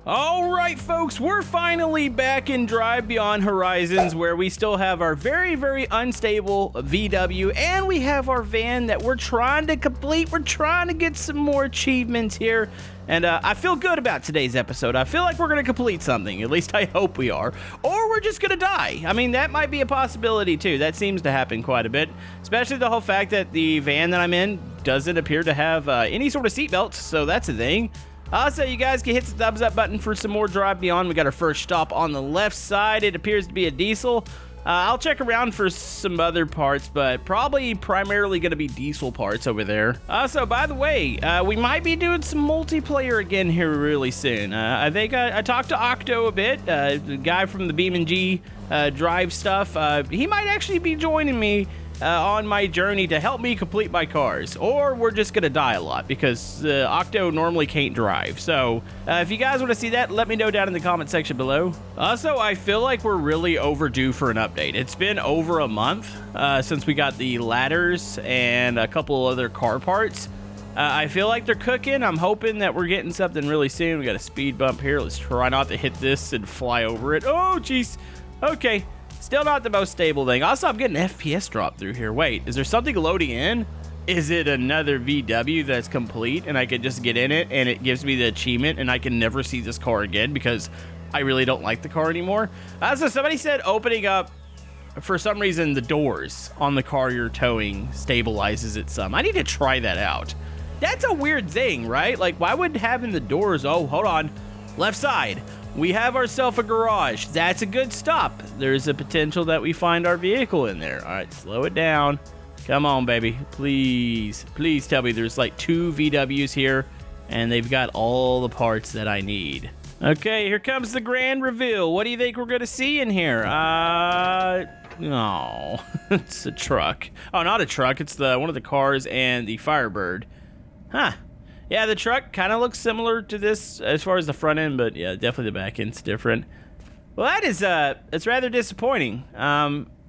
All right, folks, we're finally back in Drive Beyond Horizons, where we still have our very, very unstable VW, and we have our van that we're trying to complete. We're trying to get some more achievements here, and I feel good about today's episode. I feel like we're going to complete something. At least I hope we are. Or we're just going to die. I mean, that might be a possibility, too. That seems to happen quite a bit, especially the whole fact that the van that I'm in doesn't appear to have any sort of seatbelts, so that's a thing. Also, you guys can hit the thumbs up button for some more Drive Beyond. We got our first stop on the left side. It appears to be a diesel. I'll check around for some other parts, but probably primarily going to be diesel parts over there. Also, by the way, we might be doing some multiplayer again here really soon. I think I talked to Octo a bit, the guy from the BeamNG Drive stuff. He might actually be joining me on my journey to help me complete my cars, or we're just gonna die a lot because Octo normally can't drive. So if you guys want to see that, let me know down in the comment section below. Also, I feel like we're really overdue for an update. It's been over a month since we got the ladders and a couple other car parts. I feel like they're cooking. I'm hoping that we're getting something really soon. We got a speed bump here. Let's try not to hit this and fly over it. Oh jeez. Okay. Still not the most stable thing. Also, I'm getting FPS drop through here. Wait, is there something loading in? Is it another VW that's complete and I can just get in it and it gives me the achievement and I can never see this car again because I really don't like the car anymore? So somebody said opening up, for some reason, the doors on the car you're towing stabilizes it some. I need to try that out. That's a weird thing, right? Like, why would having the doors... Oh, hold on. Left side. We have ourselves a garage. That's a good stop. There's a potential that we find our vehicle in there. All right, slow it down. Come on, baby. Please, please tell me there's like 2 VWs here and they've got all the parts that I need. Okay, here comes the grand reveal. What do you think we're going to see in here? No, it's a truck. Oh, not a truck. It's one of the cars and the Firebird. Huh. Yeah, the truck kind of looks similar to this as far as the front end, but yeah, definitely the back end's different. Well, it's rather disappointing.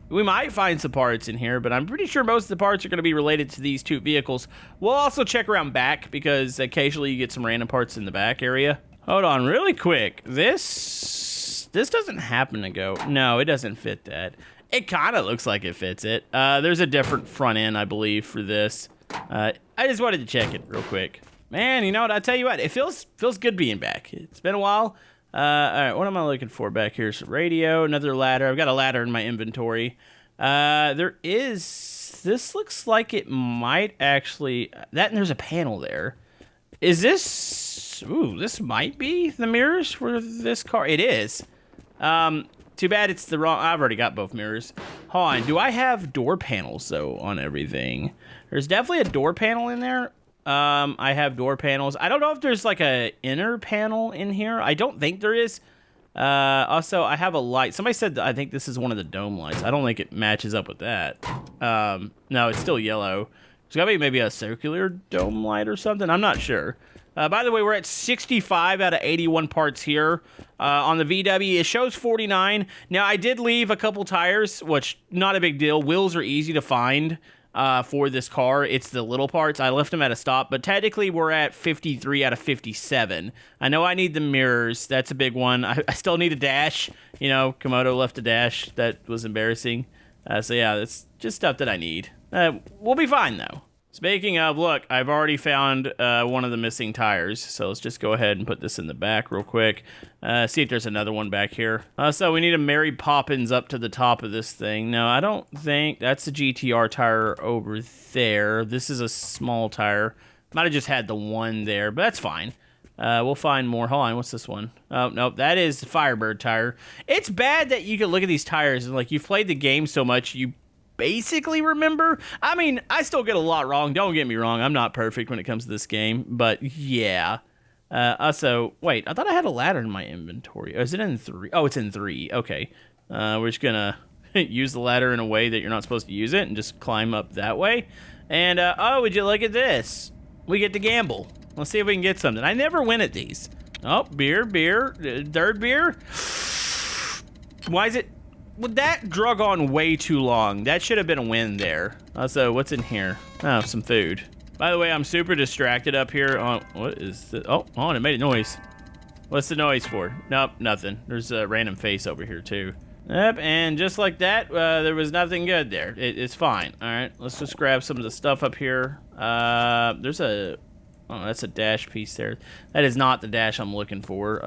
We might find some parts in here, but I'm pretty sure most of the parts are going to be related to these 2 vehicles. We'll also check around back because occasionally you get some random parts in the back area. Hold on, really quick. This doesn't happen to go. No, it doesn't fit that. It kind of looks like it fits it. There's a different front end, I believe, for this. I just wanted to check it real quick. Man, you know what? I tell you what, it feels good being back. It's been a while. All right, what am I looking for back here? So radio, another ladder. I've got a ladder in my inventory. This looks like it might actually, and there's a panel there. Is this, this might be the mirrors for this car. It is. Too bad it's the wrong, I've already got both mirrors. Hold on, do I have door panels though on everything? There's definitely a door panel in there. I have door panels. I don't know if there's like a inner panel in here. I don't think there is. Also, I have a light. Somebody said that I think this is one of the dome lights. I don't think it matches up with that. No, it's still yellow. It's gotta be maybe a circular dome light or something. I'm not sure. By the way, we're at 65 out of 81 parts here. On the VW, it shows 49. Now, I did leave a couple tires, which not a big deal. Wheels are easy to find. For this car, it's the little parts. I left them at a stop, but technically we're at 53 out of 57. I know I need the mirrors. That's a big one. I still need a dash. You know, Camodo left a dash. That was embarrassing. So yeah, that's just stuff that I need. We'll be fine though. Speaking of, look, I've already found one of the missing tires, so let's just go ahead and put this in the back real quick. See if there's another one back here. So we need a Mary Poppins up to the top of this thing. No, I don't think that's a GTR tire over there. This is a small tire. Might have just had the one there, but that's fine. We'll find more. Hold on, what's this one? Oh, nope, that is the Firebird tire. It's bad that you can look at these tires and, like, you've played the game so much, you basically remember. I mean, I still get a lot wrong. Don't get me wrong. I'm not perfect when it comes to this game, but yeah. Also, wait, I thought I had a ladder in my inventory. Oh, is it in 3? Oh, it's in 3. Okay. We're just gonna use the ladder in a way that you're not supposed to use it and just climb up that way. And, oh, would you look at this? We get to gamble. Let's see if we can get something. I never win at these. Oh, beer. Third beer. Why is it? Well, that drug on way too long. That should have been a win there. Also, what's in here? Oh, some food. By the way, I'm super distracted up here. What is this? Oh, it made a noise. What's the noise for? Nope, nothing. There's a random face over here, too. Yep, and just like that, there was nothing good there. It's fine. All right, let's just grab some of the stuff up here. There's a... Oh, that's a dash piece there. That is not the dash I'm looking for.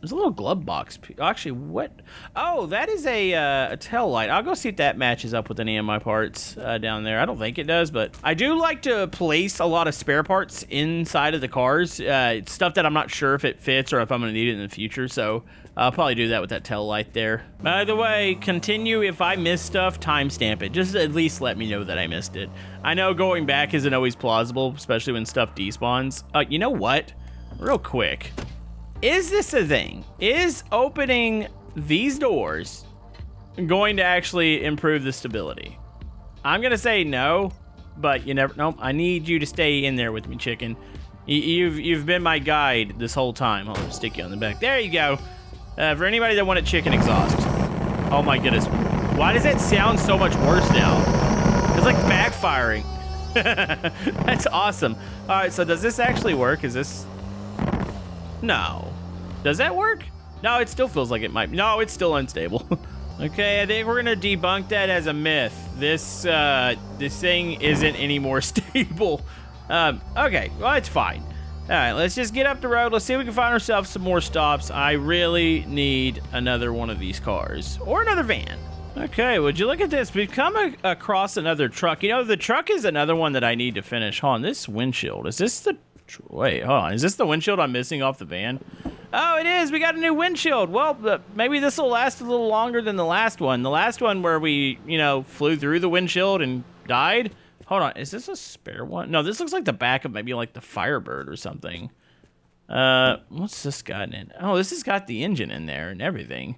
There's a little glove box. Actually, what? Oh, that is a tail light. I'll go see if that matches up with any of my parts down there. I don't think it does, but I do like to place a lot of spare parts inside of the cars. It's stuff that I'm not sure if it fits or if I'm going to need it in the future, so I'll probably do that with that tail light there. By the way, continue. If I miss stuff, timestamp it. Just at least let me know that I missed it. I know going back isn't always plausible, especially when stuff despawns. You know what? Real quick. Is this a thing? Is opening these doors going to actually improve the stability? I'm going to say no, but you never... Nope, I need you to stay in there with me, chicken. You've been my guide this whole time. I'll stick you on the back. There you go. For anybody that wanted chicken exhaust. Oh my goodness. Why does that sound so much worse now? It's like backfiring. That's awesome. All right, so does this actually work? Is this... No. Does that work? No, it still feels like it might. No, it's still unstable. Okay, I think we're gonna debunk that as a myth. This thing isn't any more stable. Okay, well, it's fine. All right, let's just get up the road. Let's see if we can find ourselves some more stops. I really need another one of these cars or another van. Okay, would you look at this? We've come across another truck. You know, the truck is another one that I need to finish. Hold on, this windshield, is this the... Wait, hold on. Is this the windshield I'm missing off the van? Oh, it is. We got a new windshield. Well, maybe this will last a little longer than the last one. The last one where we, flew through the windshield and died. Hold on. Is this a spare one? No, this looks like the back of maybe like the Firebird or something. What's this got in it? Oh, this has got the engine in there and everything.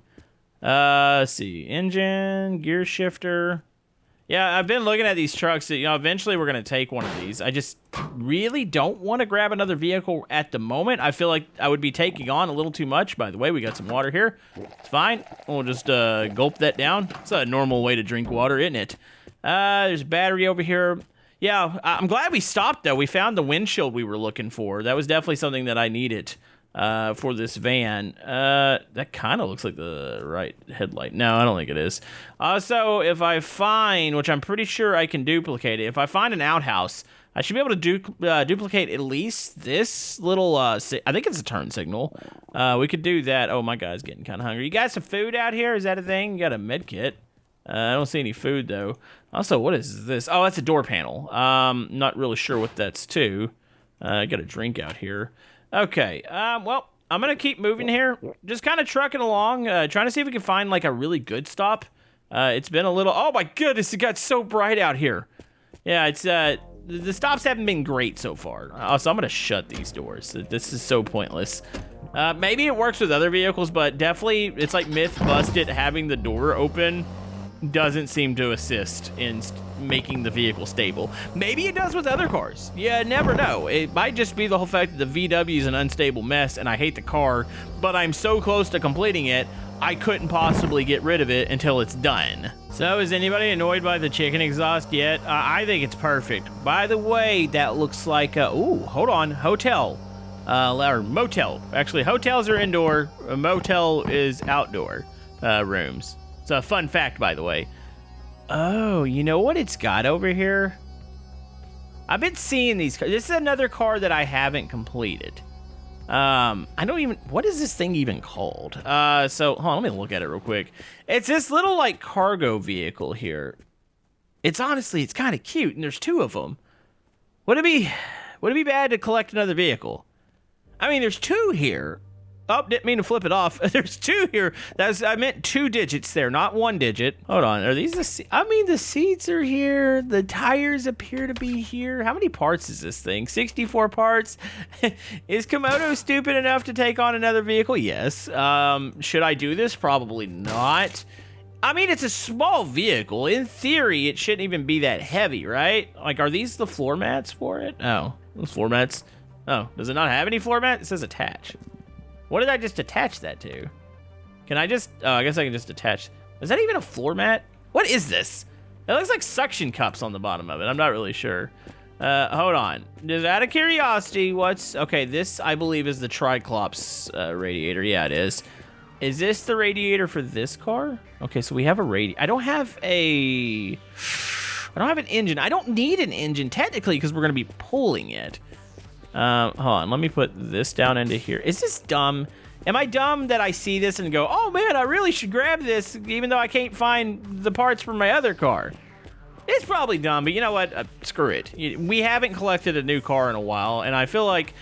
Let's see. Engine, gear shifter. Yeah, I've been looking at these trucks. Eventually we're going to take one of these. I just really don't want to grab another vehicle at the moment. I feel like I would be taking on a little too much. By the way, we got some water here. It's fine. We'll just gulp that down. It's a normal way to drink water, isn't it? There's a battery over here. Yeah, I'm glad we stopped, though. We found the windshield we were looking for. That was definitely something that I needed for this van. That kind of looks like the right headlight. No, I don't think it is. So if I find, which I'm pretty sure I can duplicate it, if I find an outhouse, I should be able to duplicate at least this little, I think it's a turn signal. We could do that. Oh, my guy's getting kind of hungry. You got some food out here? Is that a thing? You got a med kit? I don't see any food, though. Also, what is this? Oh, that's a door panel. Not really sure what that's to. I got a drink out here. Okay, well, I'm going to keep moving here. Just kind of trucking along, trying to see if we can find, like, a really good stop. It's been a little... Oh, my goodness, it got so bright out here. Yeah, it's... the stops haven't been great so far. So I'm going to shut these doors. This is so pointless. Maybe it works with other vehicles, but definitely, it's like myth busted. Having the door open doesn't seem to assist in making the vehicle stable. Maybe it does with other cars. You never know. It might just be the whole fact that the VW is an unstable mess and I hate the car, but I'm so close to completing it, I couldn't possibly get rid of it until it's done. So is anybody annoyed by the chicken exhaust yet? I think it's perfect. By the way, that looks like ooh, hold on, hotel. Or motel. Actually, hotels are indoor, a motel is outdoor rooms. It's a fun fact, by the way. Oh, you know what it's got over here? I've been seeing these cars. This is another car that I haven't completed. I don't even... What is this thing even called? So, hold on, let me look at it real quick. It's this little, like, cargo vehicle here. It's honestly, it's kind of cute, and there's two of them. Would it be bad to collect another vehicle? I mean, there's two here. Oh, didn't mean to flip it off. There's two here. I meant 2 digits there, not 1 digit. Hold on. Are these the seats? I mean, the seats are here. The tires appear to be here. How many parts is this thing? 64 parts. Is Camodo stupid enough to take on another vehicle? Yes. Should I do this? Probably not. I mean, it's a small vehicle. In theory, it shouldn't even be that heavy, right? Like, are these the floor mats for it? Oh, those floor mats. Oh, does it not have any floor mat? It says attach. What did I just attach that to? Can I just... Oh, I guess I can just attach... Is that even a floor mat? What is this? It looks like suction cups on the bottom of it. I'm not really sure. Hold on. Just out of curiosity, what's... Okay, this, I believe, is the Triclops radiator. Yeah, it is. Is this the radiator for this car? Okay, so we have a radiator. I don't have an engine. I don't need an engine, technically, because we're going to be pulling it. Hold on. Let me put this down into here. Is this dumb? Am I dumb that I see this and go, oh, man, I really should grab this, even though I can't find the parts for my other car? It's probably dumb, but you know what? Screw it. We haven't collected a new car in a while, and I feel like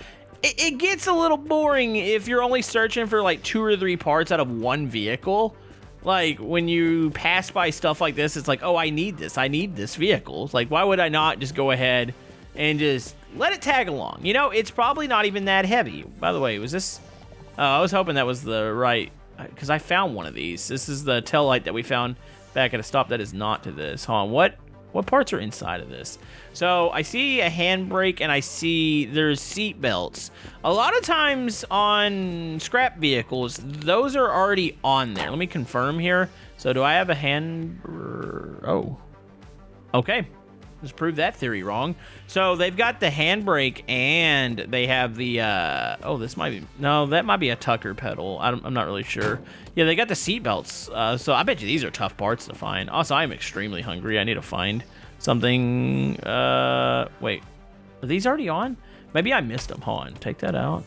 it gets a little boring if you're only searching for like 2 or 3 parts out of one vehicle. Like, when you pass by stuff like this, it's like, oh, I need this vehicle. It's like, why would I not just go ahead and just let it tag along? You know, it's probably not even that heavy. By the way, was this... I was hoping that was the right... Because I found one of these. This is the tail light that we found back at a stop. That is not to this. Hold on, what parts are inside of this? So I see a handbrake and I see there's seat belts. A lot of times on scrap vehicles, those are already on there. Let me confirm here. So do I have a oh, okay. Let's prove that theory wrong. So they've got the handbrake and they have the, oh, this might be, no, that might be a Tucker pedal. I'm not really sure. Yeah, they got the seat belts. So I bet you these are tough parts to find. Also, I'm extremely hungry. I need to find something. Wait, are these already on? Maybe I missed them. Hold on, take that out.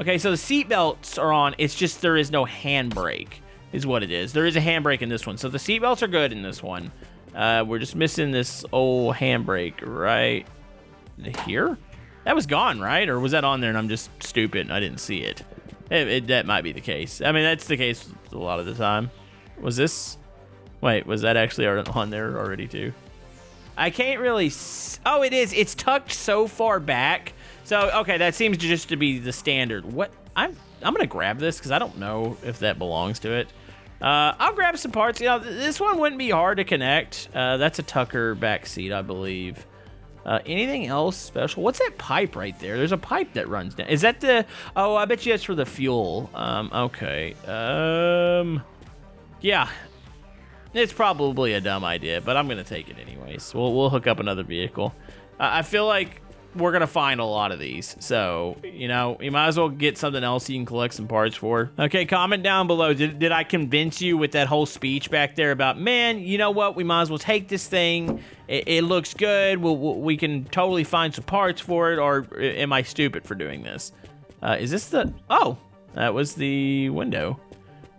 Okay, so the seat belts are on. It's just there is no handbrake is what it is. There is a handbrake in this one. So the seat belts are good in this one. We're just missing this old handbrake right here. That was gone, right? Or was that on there and I'm just stupid and I didn't see it? That might be the case. I mean, that's the case a lot of the time. Was this... Wait, was that actually on there already too? I can't really... Oh, it is. It's tucked so far back. So, okay, that seems just to be the standard. What? I'm going to grab this because I don't know if that belongs to it. I'll grab some parts. You know, this one wouldn't be hard to connect. That's a Tucker back seat, I believe. Anything else special? What's that pipe right there? There's a pipe that runs down. Is that the... Oh, I bet you that's for the fuel. Okay. Yeah. It's probably a dumb idea, but I'm going to take it anyways. We'll hook up another vehicle. I feel like we're going to find a lot of these. So, you know, you might as well get something else you can collect some parts for. Okay, comment down below. Did I convince you with that whole speech back there about, man, you know what? We might as well take this thing. It looks good. We can totally find some parts for it. Or am I stupid for doing this? Is this the... Oh, that was the window.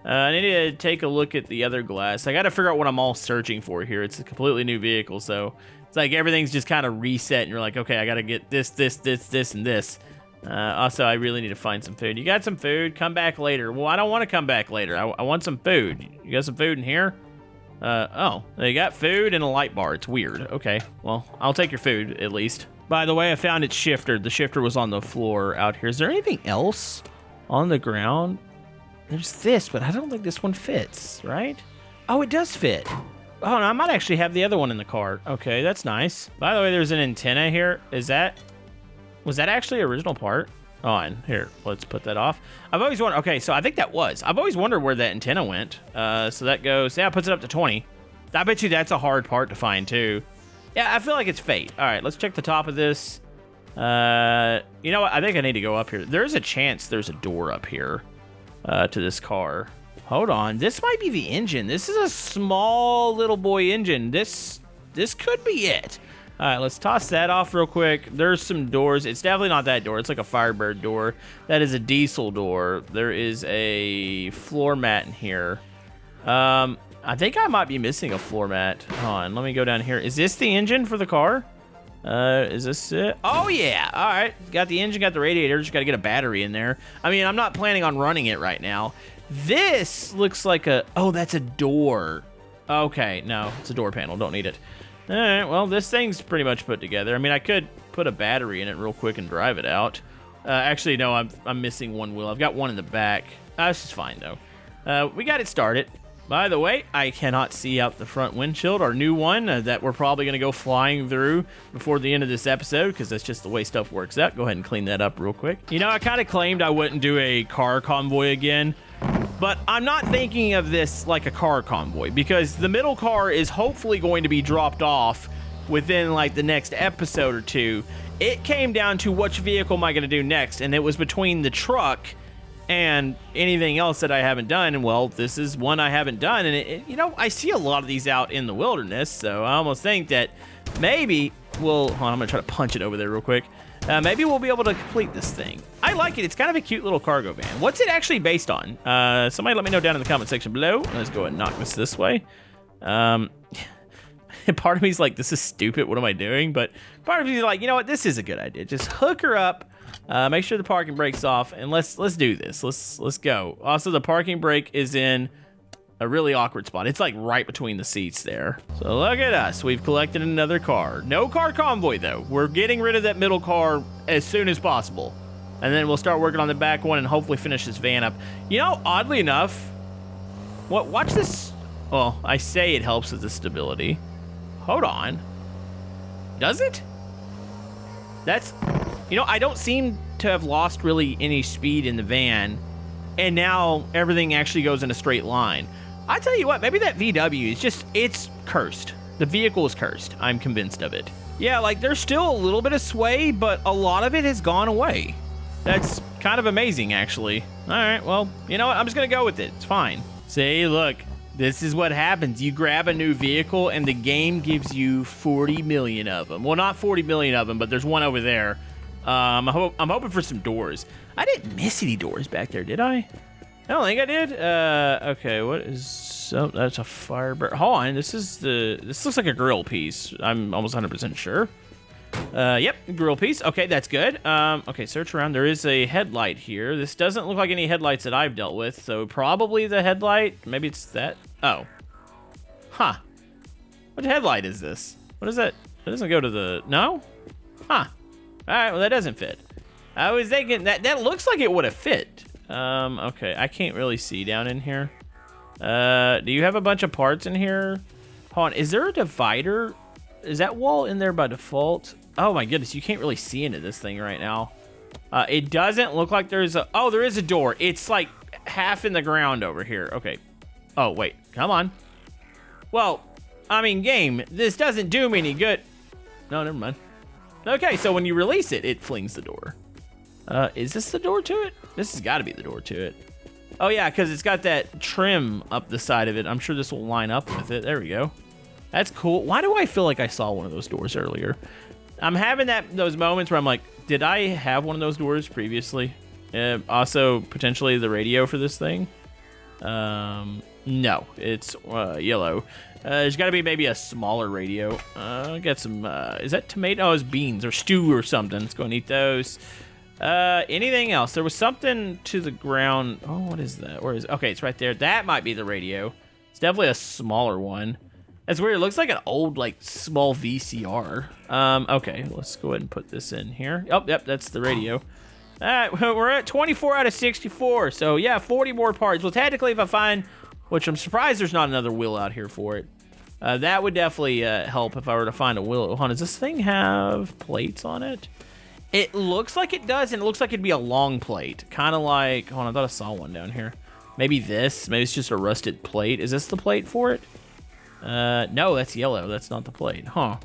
I need to take a look at the other glass. I got to figure out what I'm all searching for here. It's a completely new vehicle, so it's like everything's just kind of reset, and you're like, okay, I got to get this, and this. Also, I really need to find some food. You got some food? Come back later. Well, I don't want to come back later. I want some food. You got some food in here? Oh, they got food and a light bar. It's weird. Okay, well, I'll take your food, at least. By the way, I found its shifter. The shifter was on the floor out here. Is there anything else on the ground? There's this, but I don't think this one fits, right? Oh, it does fit. Oh, no, I might actually have the other one in the car. Okay, that's nice. By the way, there's an antenna here. Was that actually an original part? On here, let's put that off. I've always wondered, okay, so I think that was. I've always wondered where that antenna went. So that goes, yeah, it puts it up to 20. I bet you that's a hard part to find too. Yeah, I feel like it's fate. All right, let's check the top of this. You know what? I think I need to go up here. There's a chance there's a door up here. To this car. Hold on, this might be the engine. This is a small little boy engine. This could be it. All right, let's toss that off real quick. There's some doors. It's definitely not that door. It's like a Firebird door. That is a diesel door. There is a floor mat in here. I think I might be missing a floor mat. Hold on, let me go down here. Is this the engine for the car? Is this it? Oh, yeah. All right. Got the engine, got the radiator. Just got to get a battery in there. I mean, I'm not planning on running it right now. This looks like a... Oh, that's a door. Okay. No, it's a door panel. Don't need it. All right. Well, this thing's pretty much put together. I mean, I could put a battery in it real quick and drive it out. Actually, no, I'm missing one wheel. I've got one in the back. This is fine, though. We got it started. By the way, I cannot see out the front windshield, our new one that we're probably going to go flying through before the end of this episode because that's just the way stuff works out. Go ahead and clean that up real quick. You know, I kind of claimed I wouldn't do a car convoy again, but I'm not thinking of this like a car convoy because the middle car is hopefully going to be dropped off within like the next episode or two. It came down to which vehicle am I going to do next, and it was between the truck and anything else that I haven't done. And well, this is one I haven't done, and you know, I see a lot of these out in the wilderness, so I almost think that maybe we'll, hold on, I'm gonna try to punch it over there real quick. Maybe we'll be able to complete this thing. I like it. It's kind of a cute little cargo van. What's it actually based on? Somebody let me know down in the comment section below. Let's go ahead and knock this way. Part of me's like, this is stupid, what am I doing? But part of me's like, you know what, this is a good idea. Just hook her up, make sure the parking brake's off, and let's do this. Let's go. Also, the parking brake is in a really awkward spot. It's like right between the seats there. So look at us. We've collected another car. No car convoy though. We're getting rid of that middle car as soon as possible. And then we'll start working on the back one and hopefully finish this van up. You know, oddly enough, watch this. Well, I say it helps with the stability. Hold on. Does it? That's, you know, I don't seem to have lost really any speed in the van. And now everything actually goes in a straight line. I tell you what, maybe that VW is just, it's cursed. The vehicle is cursed. I'm convinced of it. Yeah, like there's still a little bit of sway, but a lot of it has gone away. That's kind of amazing, actually. All right, well, you know what? I'm just gonna go with it. It's fine. See, look, this is what happens. You grab a new vehicle and the game gives you 40 million of them. Well, not 40 million of them, but there's one over there. I'm hoping for some doors. I didn't miss any doors back there, did I? I don't think I did. Okay, what is... Oh, that's a Firebird. Hold on, this looks like a grill piece. I'm almost 100% sure. Yep, grill piece. Okay, that's good. Okay, search around. There is a headlight here. This doesn't look like any headlights that I've dealt with, so probably the headlight. Maybe it's that. Oh. Huh. What headlight is this? What is that? That doesn't go to the... No? Huh. All right, well, that doesn't fit. I was thinking that looks like it would have fit. Okay, I can't really see down in here. Do you have a bunch of parts in here? Hold on, is there a divider? Is that wall in there by default? Oh my goodness, you can't really see into this thing right now. It doesn't look like there's a, oh, there is a door. It's like half in the ground over here. Okay. Oh, wait, come on. Well, I mean, game, this doesn't do me any good. No, never mind. Okay, so when you release it, it flings the door. Is this the door to it? This has got to be the door to it. Oh yeah, because it's got that trim up the side of it. I'm sure this will line up with it. There we go. That's cool. Why do I feel like I saw one of those doors earlier? I'm having those moments where I'm like, did I have one of those doors previously? Also, potentially the radio for this thing. No, it's yellow. There's got to be maybe a smaller radio. Got some, is that tomatoes, beans, or stew or something? Let's go and eat those. Anything else? There was something to the ground. Oh, what is that? Where is it? Okay, it's right there. That might be the radio. It's definitely a smaller one. That's weird. It looks like an old, like, small VCR. Okay, let's go ahead and put this in here. Oh, yep, that's the radio. All right, we're at 24 out of 64. So, yeah, 40 more parts. Well, technically, if I find, which I'm surprised there's not another wheel out here for it. That would definitely help if I were to find a wheel. Hold on, does this thing have plates on it? It looks like it does, and it looks like it'd be a long plate. Kind of like, hold on, I thought I saw one down here. Maybe this. Maybe it's just a rusted plate. Is this the plate for it? No, that's yellow. That's not the plate. Huh.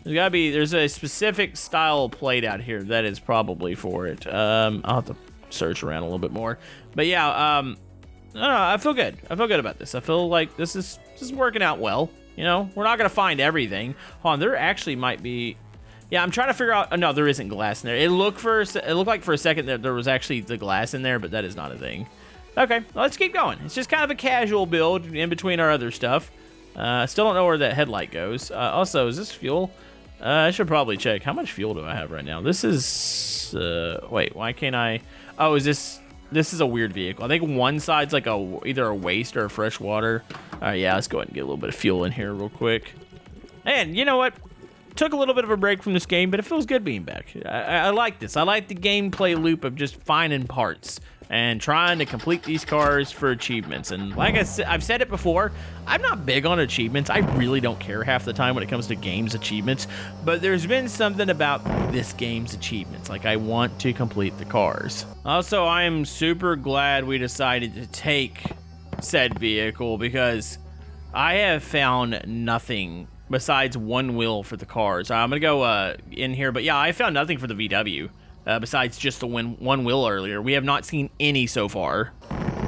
There's a specific style plate out here that is probably for it. I'll have to search around a little bit more. But yeah, I don't know, I feel good. I feel good about this. I feel like this is working out well. You know, we're not going to find everything. Hold on, there actually might be... Yeah, I'm trying to figure out... Oh, no, there isn't glass in there. It looked like for a second that there was actually the glass in there, but that is not a thing. Okay, let's keep going. It's just kind of a casual build in between our other stuff. Still don't know where that headlight goes. Also, is this fuel? I should probably check. How much fuel do I have right now? This is... wait, why can't I... Oh, is this... This is a weird vehicle. I think one side's like either a waste or a fresh water. All right, yeah, let's go ahead and get a little bit of fuel in here real quick. And you know what? Took a little bit of a break from this game, but it feels good being back. I like this. I like the gameplay loop of just finding parts and trying to complete these cars for achievements. And like I've said it before, I'm not big on achievements. I really don't care half the time when it comes to games achievements, but there's been something about this game's achievements. Like, I want to complete the cars. Also, I am super glad we decided to take said vehicle because I have found nothing besides one wheel for the cars. I'm gonna go in here, but yeah, I found nothing for the VW besides just the one wheel earlier. We have not seen any so far.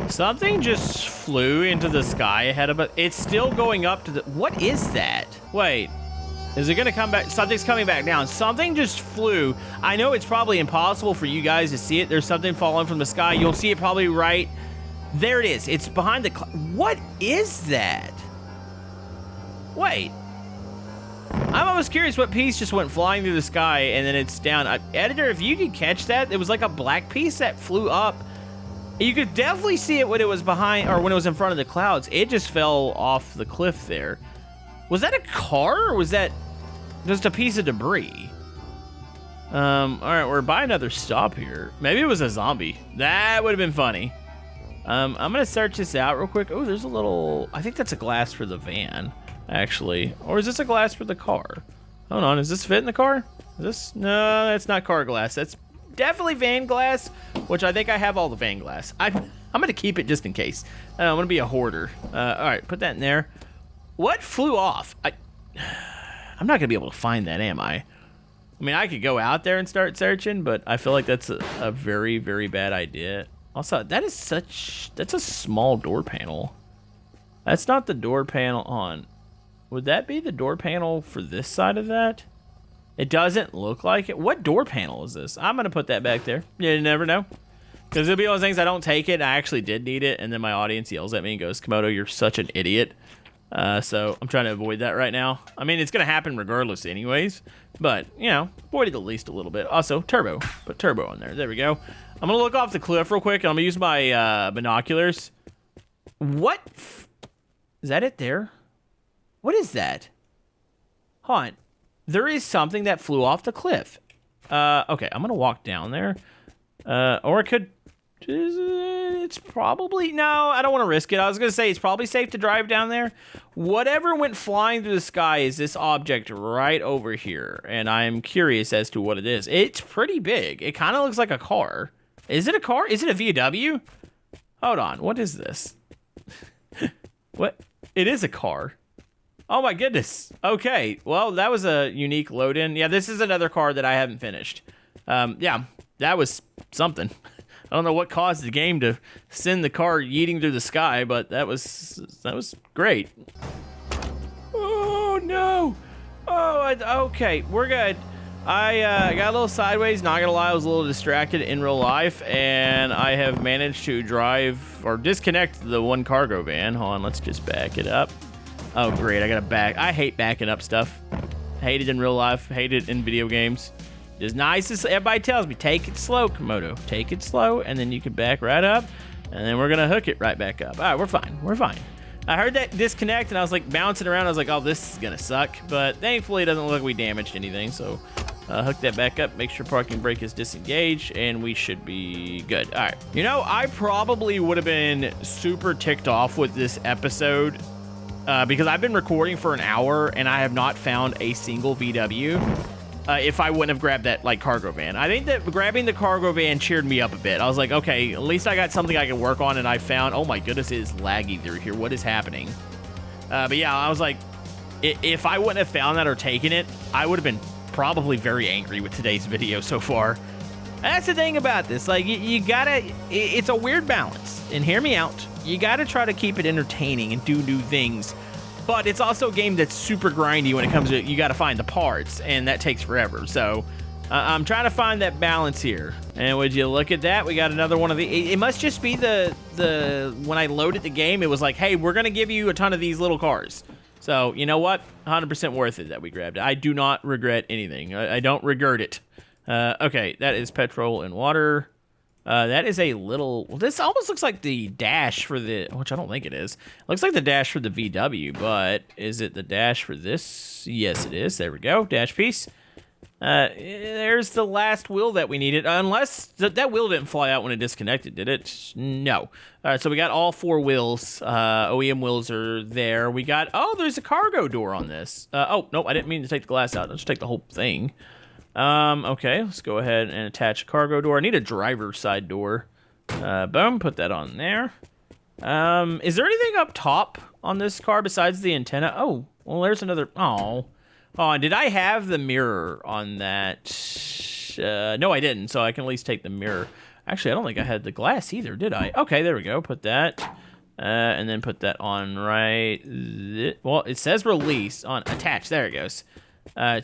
Something just flew into the sky ahead of us. It's still going up to the... What is that? Wait. Is it going to come back? Something's coming back down. Something just flew. I know it's probably impossible for you guys to see it. There's something falling from the sky. You'll see it probably right... There it is. It's behind the... What is that? Wait. I'm almost curious what piece just went flying through the sky and then it's down. Editor, if you could catch that, it was like a black piece that flew up. You could definitely see it when it was behind, or when it was in front of the clouds. It just fell off the cliff there. Was that a car, or was that just a piece of debris? All right, we're by another stop here. Maybe it was a zombie. That would have been funny. I'm gonna search this out real quick. Oh, there's a little, I think that's a glass for the van, actually. Or is this a glass for the car? Hold on, does this fit in the car? Is this, no, that's not car glass. That's definitely van glass, which I think I have all the van glass. I'm gonna keep it just in case. I'm gonna be a hoarder. All right, put that in there. What flew off? I'm not gonna be able to find that, am I? I mean, I could go out there and start searching, but I feel like that's a very, very bad idea. Also, that's a small door panel. That's not the door panel on. Would that be the door panel for this side of that? It doesn't look like it. What door panel is this? I'm going to put that back there. You never know. Because it'll be one of those things, I don't take it. I actually did need it. And then my audience yells at me and goes, Camodo, you're such an idiot. So I'm trying to avoid that right now. I mean, it's going to happen regardless anyways. But, you know, avoid it at least a little bit. Also, turbo. Put turbo on there. There we go. I'm going to look off the cliff real quick. And I'm going to use my binoculars. What? Is that it there? What is that? Hold on. There is something that flew off the cliff. Okay, I'm gonna walk down there. Or it could... It's probably... No, I don't want to risk it. I was gonna say it's probably safe to drive down there. Whatever went flying through the sky is this object right over here. And I'm curious as to what it is. It's pretty big. It kind of looks like a car. Is it a car? Is it a VW? Hold on, what is this? What? It is a car. Oh my goodness. Okay. Well, that was a unique load-in. Yeah, this is another car that I haven't finished. Yeah, that was something. I don't know what caused the game to send the car yeeting through the sky, but that was great. Oh no. Oh, okay. We're good. I got a little sideways. Not gonna lie, I was a little distracted in real life, and I have managed to drive or disconnect the one cargo van. Hold on, let's just back it up. Oh, great. I got to back. I hate backing up stuff. Hate it in real life. Hate it in video games. Just nice as everybody tells me, take it slow, Camodo. Take it slow, and then you can back right up, and then we're going to hook it right back up. All right, we're fine. We're fine. I heard that disconnect, and I was like bouncing around. I was like, oh, this is going to suck. But thankfully, it doesn't look like we damaged anything. So hook that back up. Make sure parking brake is disengaged, and we should be good. All right. You know, I probably would have been super ticked off with this episode because I've been recording for an hour and I have not found a single VW if I wouldn't have grabbed that like cargo van. I think that grabbing the cargo van cheered me up a bit. I was like, okay, at least I got something I can work on, and I found, oh my goodness, it is laggy through here. What is happening? But yeah, I was like, if I wouldn't have found that or taken it, I would have been probably very angry with today's video so far. That's the thing about this. Like, you gotta, it's a weird balance. And hear me out. You gotta try to keep it entertaining and do new things. But it's also a game that's super grindy when it comes to, you gotta find the parts, and that takes forever. So, I'm trying to find that balance here. And would you look at that? We got another one of the, it must just be the when I loaded the game, it was like, hey, we're gonna give you a ton of these little cars. So, you know what? 100% worth it that we grabbed it. I do not regret anything. I don't regret it. Okay, that is petrol and water. That is a little... Well, this almost looks like the dash for the... Which I don't think it is. It looks like the dash for the VW, but is it the dash for this? Yes, it is. There we go. Dash piece. There's the last wheel that we needed. Unless... That wheel didn't fly out when it disconnected, did it? No. All right, so we got all four wheels. OEM wheels are there. We got... Oh, there's a cargo door on this. Oh, no, I didn't mean to take the glass out. Let's take the whole thing. Okay, let's go ahead and attach a cargo door. I need a driver's side door. Boom, put that on there. Is there anything up top on this car besides the antenna? Oh, well, there's another. Oh, and did I have the mirror on that? No, I didn't. So I can at least take the mirror. Actually, I don't think I had the glass either, did I? Okay, there we go. Put that. And then put that on right. Well, it says release on attach. There it goes.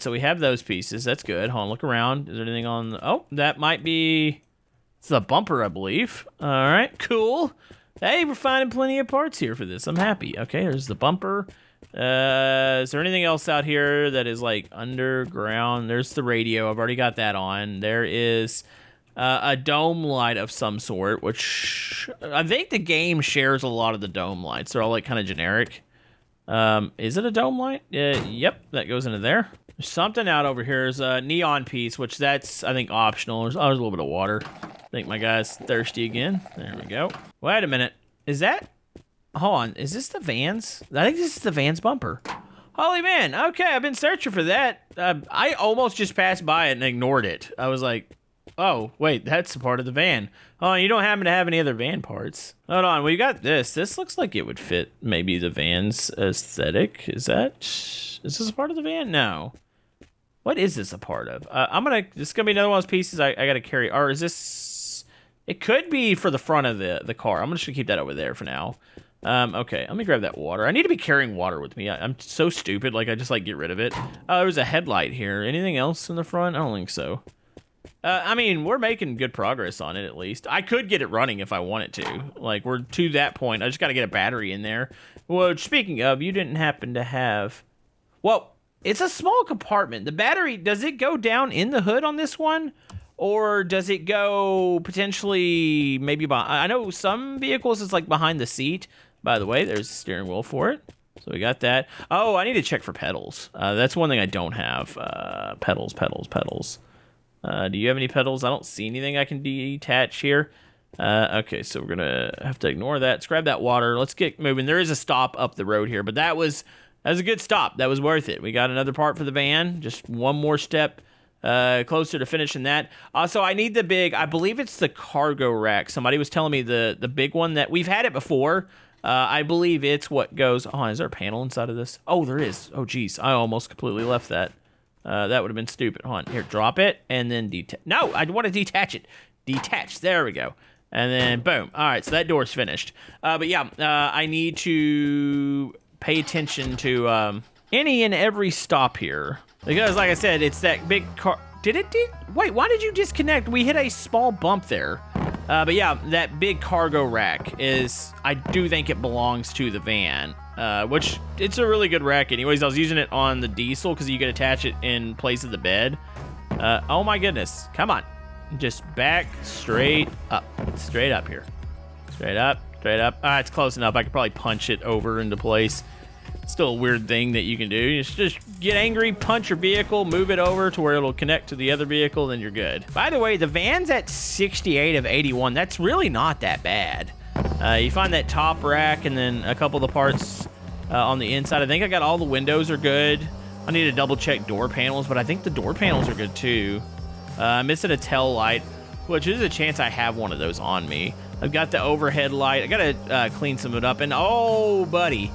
So we have those pieces. That's good. Hold on, look around. Is there anything on? Oh, that might be. It's the bumper, I believe. All right, cool. Hey, we're finding plenty of parts here for this. I'm happy. Okay, there's the bumper. Is there anything else out here that is like underground? There's the radio. I've already got that on. There is a dome light of some sort, which I think the game shares a lot of the dome lights. They're all like kind of generic. Is it a dome light? Yep, that goes into there. There's something out over here. There's a neon piece, which that's, I think, optional. There's a little bit of water. I think my guy's thirsty again. There we go. Wait a minute. Is that... Hold on. Is this the Vans? I think this is the Vans bumper. Holy man. Okay, I've been searching for that. I almost just passed by it and ignored it. I was like, oh, wait, that's a part of the van. Oh, you don't happen to have any other van parts. Hold on, we got this. This looks like it would fit maybe the Vans aesthetic. Is this a part of the van? No. What is this a part of? This is gonna be another one of those pieces I gotta carry. Or is this, it could be for the front of the car. I'm just gonna keep that over there for now. Okay, let me grab that water. I need to be carrying water with me. I'm so stupid, like I just like get rid of it. Oh, there's a headlight here. Anything else in the front? I don't think so. I mean, we're making good progress on it, at least. I could get it running if I wanted to. Like, we're to that point. I just got to get a battery in there. Well, speaking of, you didn't happen to have... Well, it's a small compartment. The battery, does it go down in the hood on this one? Or does it go potentially maybe behind... I know some vehicles it's like behind the seat. By the way, there's a steering wheel for it. So we got that. Oh, I need to check for pedals. That's one thing I don't have. Pedals. Do you have any pedals? I don't see anything I can detach here. Okay, so we're gonna have to ignore that. Let's grab that water. Let's get moving. There is a stop up the road here, but that was a good stop. That was worth it. We got another part for the van. Just one more step closer to finishing that. Also, I need the big, I believe it's the cargo rack. Somebody was telling me the big one that we've had it before. I believe it's what goes on. Is there a panel inside of this? Oh, there is. Oh, geez. I almost completely left that. That would have been stupid. Hold on. Here, drop it and then detach. No, I want to detach it. Detach. There we go. And then boom. All right, so that door's finished. But yeah, I need to pay attention to any and every stop here. Because, like I said, it's that big car. Wait, why did you disconnect? We hit a small bump there. But yeah, that big cargo rack I do think it belongs to the van. Which, it's a really good rack anyways. I was using it on the diesel because you could attach it in place of the bed. Oh my goodness. Come on. Just back straight up. Straight up here. Straight up. It's close enough. I could probably punch it over into place. Still a weird thing that you can do. Just get angry, punch your vehicle, move it over to where it'll connect to the other vehicle, then you're good. By the way, the van's at 68 of 81. That's really not that bad. You find that top rack and then a couple of the parts on the inside. I think I got all the windows are good. I need to double check door panels, but I think the door panels are good too. I'm missing a tail light, which is a chance I have one of those on me. I've got the overhead light. I gotta clean some of it up. And oh, buddy,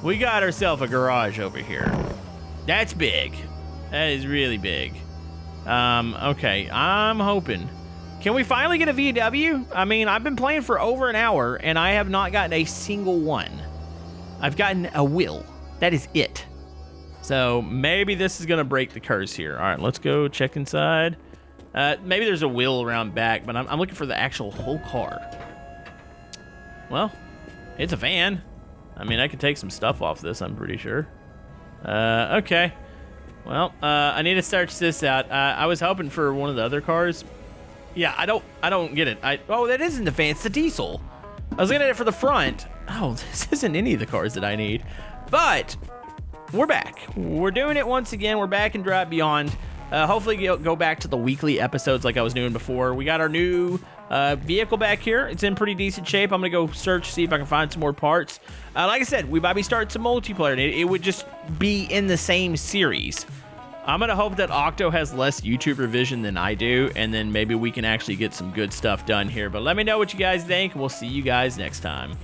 we got ourselves a garage over here. That's big. That is really big. Okay, I'm hoping. Can we finally get a VW? I mean, I've been playing for over an hour, and I have not gotten a single one. I've gotten a will. That is it. So maybe this is going to break the curse here. All right, let's go check inside. Maybe there's a wheel around back, but I'm looking for the actual whole car. Well, it's a van. I mean, I could take some stuff off this, I'm pretty sure. Okay. Well, I need to search this out. I was hoping for one of the other cars. Yeah, I don't get it. Oh, that isn't the van, it's the diesel. I was looking at it for the front. Oh, this isn't any of the cars that I need. But we're back. We're doing it once again. We're back in Drive Beyond. Hopefully go back to the weekly episodes like I was doing before. We got our new vehicle back here. It's in pretty decent shape. I'm gonna go search, see if I can find some more parts. Like I said, we might be starting some multiplayer, and it would just be in the same series. I'm gonna hope that Octo has less YouTuber vision than I do, and then maybe we can actually get some good stuff done here. But let me know what you guys think, and we'll see you guys next time.